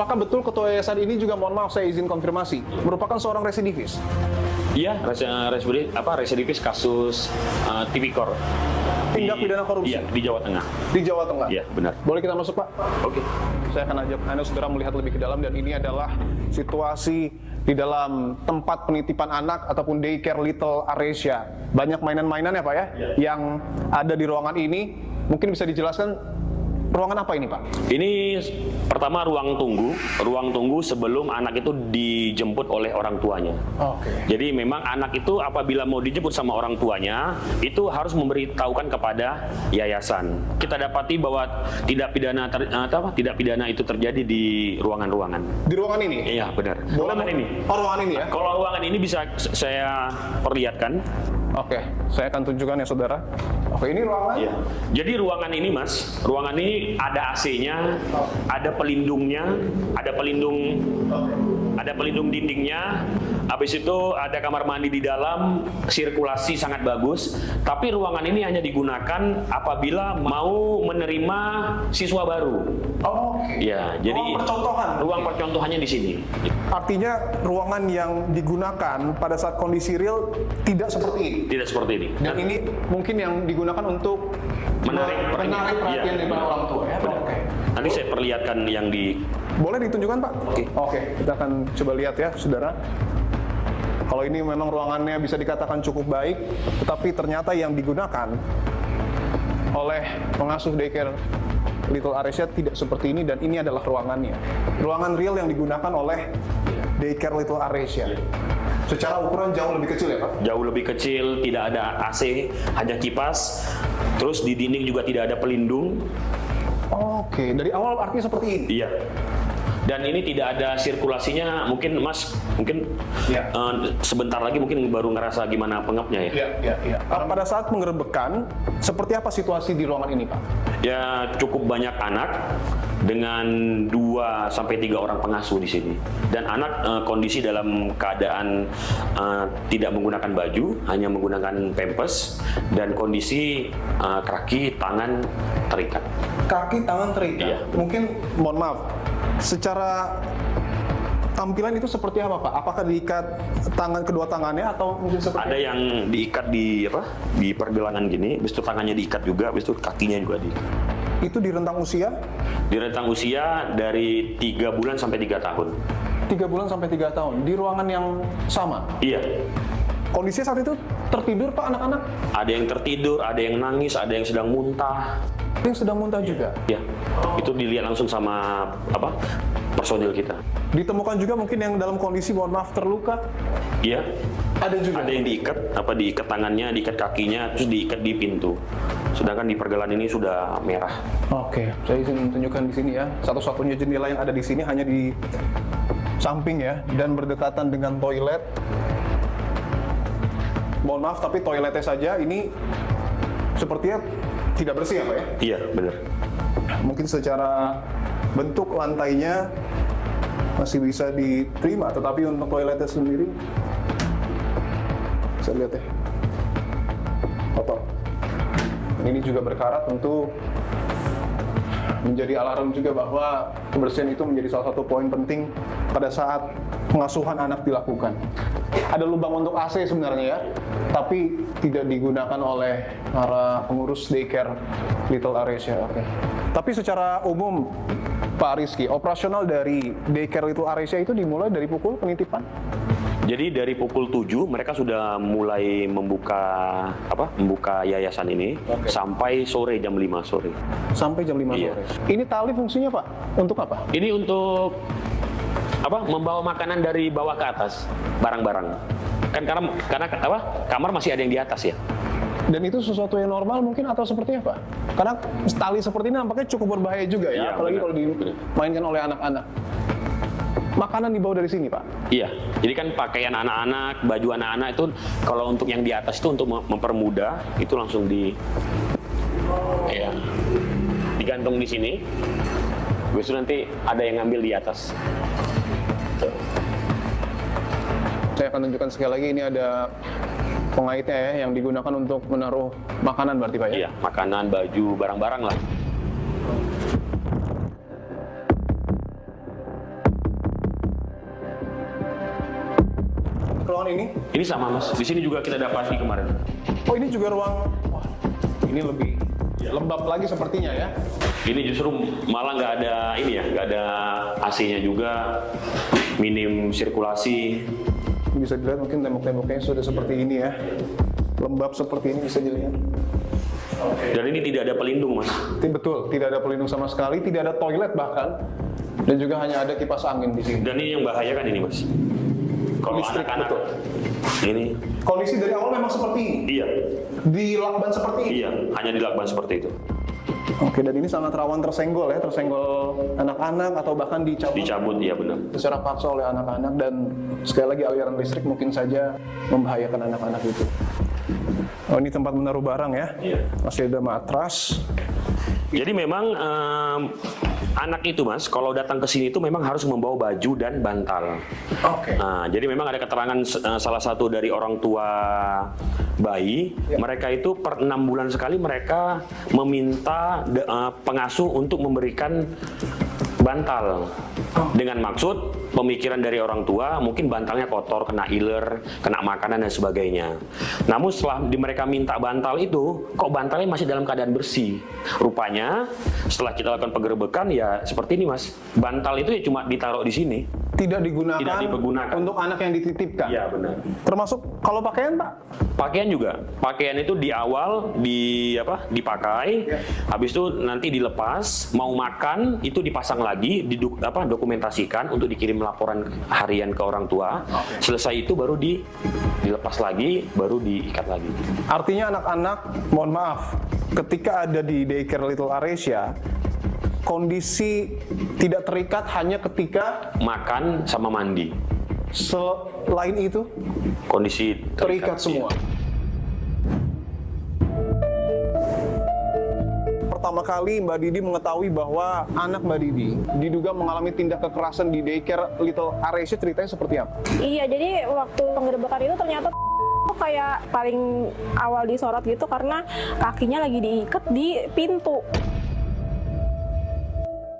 apakah betul ketua yayasan ini juga, mohon maaf saya izin konfirmasi, merupakan seorang residivis? Iya, residivis kasus tipikor. Tindak pidana korupsi? Iya, di Jawa Tengah. Di Jawa Tengah? Iya, benar. Boleh kita masuk, Pak? Oke. Saya akan ajak Anda saudara melihat lebih ke dalam, dan ini adalah situasi di dalam tempat penitipan anak ataupun daycare Little Aresia. Banyak mainan-mainan ya Pak ya, yang ada di ruangan ini. Mungkin bisa dijelaskan ruangan apa ini Pak? Ini pertama ruang tunggu sebelum anak itu dijemput oleh orang tuanya. Oke. Jadi memang anak itu apabila mau dijemput sama orang tuanya, itu harus memberitahukan kepada yayasan. Kita dapati bahwa tidak pidana itu terjadi di ruangan-ruangan. Di ruangan ini? Iya, benar. Ruangan ini? Oh, ruangan ini ya? Kalau ruangan ini bisa saya perlihatkan. Oke, saya akan tunjukkan ya saudara. Oke, ini ruangan? Iya. Jadi ruangan ini Mas, ruangan ini ada AC-nya, ada pelindungnya, ada pelindung dindingnya. Habis itu ada kamar mandi di dalam, sirkulasi sangat bagus. Tapi ruangan ini hanya digunakan apabila mau menerima siswa baru. Oh, oke. Ya, jadi ruang percontohannya di sini. Artinya ruangan yang digunakan pada saat kondisi real tidak seperti ini? Tidak seperti ini. Dan ini mungkin yang digunakan untuk menarik perhatian dari para orang tua ya? Oke. Nanti saya perlihatkan yang di... Boleh ditunjukkan Pak? Oke, kita akan coba lihat ya saudara. Kalau ini memang ruangannya bisa dikatakan cukup baik, tetapi ternyata yang digunakan oleh pengasuh daycare Little Aresia tidak seperti ini, dan ini adalah ruangannya. Ruangan real yang digunakan oleh daycare Little Aresia. Secara ukuran jauh lebih kecil ya Pak? Jauh lebih kecil, tidak ada AC, hanya kipas. Terus di dinding juga tidak ada pelindung. Oke, dari awal artinya seperti ini? Iya. Dan ini tidak ada sirkulasinya, mungkin Mas, sebentar lagi mungkin baru ngerasa gimana pengapnya ya. Iya. Pada saat penggerebekan, seperti apa situasi di ruangan ini Pak? Ya cukup banyak anak dengan 2 sampai 3 orang pengasuh di sini. Dan anak kondisi dalam keadaan tidak menggunakan baju, hanya menggunakan pampers, dan kondisi kaki, tangan terikat. Kaki, tangan terikat? Iya. Mungkin, mohon maaf, secara tampilan itu seperti apa Pak? Apakah diikat kedua tangannya atau mungkin seperti ada yang diikat di pergelangan gini, habis itu tangannya diikat juga, habis itu kakinya juga diikat. Itu di rentang usia? Di rentang usia dari 3 bulan sampai 3 tahun. 3 bulan sampai 3 tahun di ruangan yang sama? Iya. Kondisinya saat itu tertidur Pak anak-anak? Ada yang tertidur, ada yang nangis, ada yang sedang muntah. Yang sedang muntah juga? Ya, itu dilihat langsung sama personil kita. Ditemukan juga mungkin yang dalam kondisi, mohon maaf, terluka? Iya. Ada juga? Ada yang diikat tangannya, diikat kakinya, terus diikat di pintu. Sedangkan di pergelangan ini sudah merah. Oke, saya izin tunjukkan di sini ya. Satu-satunya jendela yang ada di sini hanya di samping ya, dan berdekatan dengan toilet. Mohon maaf, tapi toiletnya saja ini sepertinya tidak bersih ya Pak ya? Iya, benar. Mungkin secara bentuk lantainya masih bisa diterima, tetapi untuk toiletnya sendiri bisa lihat ya, kotor. Ini juga berkarat, tentu menjadi alarm juga bahwa kebersihan itu menjadi salah satu poin penting pada saat pengasuhan anak dilakukan. Ada lubang untuk AC sebenarnya ya, tapi tidak digunakan oleh para pengurus daycare Little Aresia. Oke. Tapi secara umum, Pak Rizky, operasional dari daycare Little Aresia itu dimulai dari pukul penitipan? Jadi dari pukul 7 mereka sudah mulai membuka yayasan ini sampai sore jam 5 sore. Sampai jam 5 sore. Ini tali fungsinya Pak untuk apa? Ini untuk membawa makanan dari bawah ke atas, barang-barang. Kan karena kamar masih ada yang di atas ya. Dan itu sesuatu yang normal mungkin atau seperti apa? Karena tali seperti ini nampaknya cukup berbahaya juga ya, Iya, apalagi benar. kalau dimainkan oleh anak-anak. Makanan dibawa dari sini Pak? Iya, jadi kan pakaian anak-anak, baju anak-anak itu kalau untuk yang di atas itu untuk mempermudah, itu langsung digantung di sini. Besok nanti ada yang ngambil di atas. Saya akan tunjukkan sekali lagi, ini ada pengaitnya ya, yang digunakan untuk menaruh makanan berarti Pak ya? Iya, makanan, baju, barang-barang lah. ini? Ini sama Mas. Di sini juga kita dapati kemarin. Oh, ini juga ruang. Wah, ini lebih lembab lagi sepertinya ya. Ini justru malah nggak ada ini ya, nggak ada AC-nya juga, minim sirkulasi. Bisa dilihat mungkin tembok-temboknya sudah seperti ini ya. Lembab seperti ini bisa dilihat. Dan ini tidak ada pelindung, Mas. Betul, tidak ada pelindung sama sekali, tidak ada toilet bahkan, dan juga hanya ada kipas angin di sini. Dan ini yang bahaya kan ini, Mas. Kalau Listrik, anak-anak betul. ini, Kondisi dari awal memang seperti ini, iya, di lakban seperti ini. iya, hanya dilakukan seperti itu. Oke, dan ini sangat rawan tersenggol ya, tersenggol anak-anak atau bahkan Dicabut, iya benar. secara paksa oleh anak-anak, dan sekali lagi aliran listrik mungkin saja membahayakan anak-anak itu. Oh, ini tempat menaruh barang ya. Iya. Masih ada matras. Jadi memang anak itu, Mas, kalau datang ke sini itu memang harus membawa baju dan bantal. Oke. Nah, jadi memang ada keterangan salah satu dari orang tua bayi, mereka itu per 6 bulan sekali mereka meminta pengasuh untuk memberikan bantal. Dengan maksud pemikiran dari orang tua, mungkin bantalnya kotor, kena iler, kena makanan dan sebagainya. Namun setelah mereka minta bantal itu, kok bantalnya masih dalam keadaan bersih. Rupanya setelah kita lakukan penggerebekan ya seperti ini, Mas. Bantal itu ya cuma ditaruh di sini. Tidak digunakan, Tidak dipergunakan untuk anak yang dititipkan. Iya, benar. Termasuk kalau pakaian, Pak? Pakaian juga. Pakaian itu di awal dipakai, habis itu nanti dilepas, mau makan itu dipasang lagi, dokumentasikan untuk dikirim laporan harian ke orang tua. Selesai itu baru dilepas lagi, baru diikat lagi. Artinya anak-anak, mohon maaf, ketika ada di daycare Little Aresia, kondisi tidak terikat hanya ketika Makan sama mandi. selain itu Kondisi terikat semua. Pertama kali Mbak Didi mengetahui bahwa anak Mbak Didi diduga mengalami tindak kekerasan di daycare Little Aresia, ceritanya seperti apa? Iya, jadi waktu penggerebekan itu ternyata kayak paling awal disorot gitu karena kakinya lagi diikat di pintu.